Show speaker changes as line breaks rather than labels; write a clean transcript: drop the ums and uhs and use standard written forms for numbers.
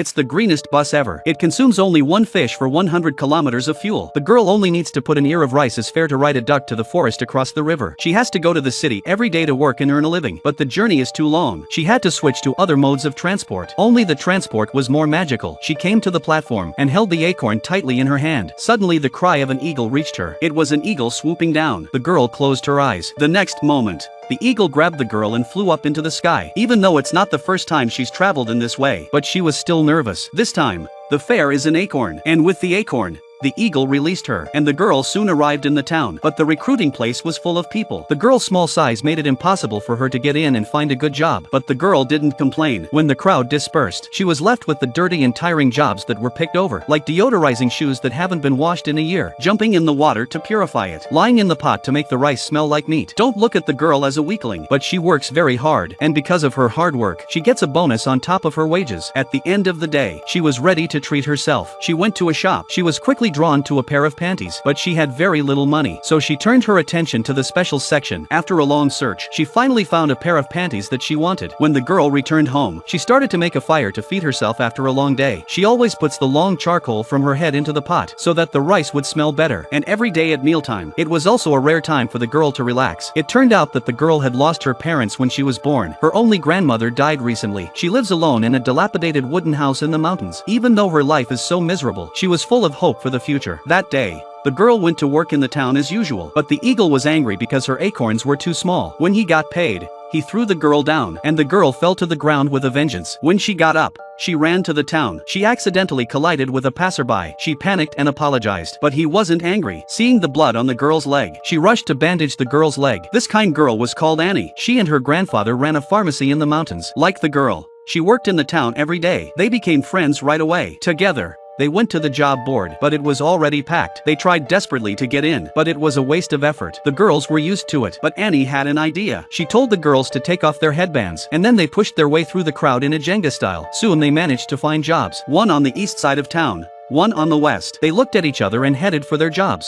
It's the greenest bus ever. It consumes only one fish for 100 kilometers of fuel. The girl only needs to put an ear of rice as fare to ride a duck to the forest across the river. She has to go to the city every day to work and earn a living. But the journey is too long. She had to switch to other modes of transport. Only the transport was more magical. She came to the platform and held the acorn tightly in her hand. Suddenly the cry of an eagle reached her. It was an eagle swooping down. The girl closed her eyes. The next moment, the eagle grabbed the girl and flew up into the sky. Even though it's not the first time she's traveled in this way, but she was still nervous. This time, the fare is an acorn. And with the acorn, the eagle released her, and the girl soon arrived in the town. But the recruiting place was full of people. The girl's small size made it impossible for her to get in and find a good job. But the girl didn't complain. When the crowd dispersed, she was left with the dirty and tiring jobs that were picked over, like deodorizing shoes that haven't been washed in a year, jumping in the water to purify it, lying in the pot to make the rice smell like meat. Don't look at the girl as a weakling, but she works very hard, and because of her hard work, she gets a bonus on top of her wages. At the end of the day, she was ready to treat herself. She went to a shop. She was quickly drawn to a pair of panties, but she had very little money, so she turned her attention to the special section. After a long search, she finally found a pair of panties that she wanted. When the girl returned home, she started to make a fire to feed herself after a long day. She always puts the long charcoal from her head into the pot, so that the rice would smell better. And every day at mealtime, it was also a rare time for the girl to relax. It turned out that the girl had lost her parents when she was born. Her only grandmother died recently. She lives alone in a dilapidated wooden house in the mountains. Even though her life is so miserable, she was full of hope for the future. That day, the girl went to work in the town as usual, but the eagle was angry because her acorns were too small. When he got paid, he threw the girl down, and the girl fell to the ground with a vengeance. When she got up, she ran to the town. She accidentally collided with a passerby. She panicked and apologized, but he wasn't angry. Seeing the blood on the girl's leg, she rushed to bandage the girl's leg. This kind girl was called Annie. She and her grandfather ran a pharmacy in the mountains. Like the girl, she worked in the town every day. They became friends right away. Together, they went to the job board, but it was already packed. They tried desperately to get in, but it was a waste of effort. The girls were used to it, but Annie had an idea. She told the girls to take off their headbands, and then they pushed their way through the crowd in a Jenga style. Soon they managed to find jobs, one on the east side of town, one on the west. They looked at each other and headed for their jobs.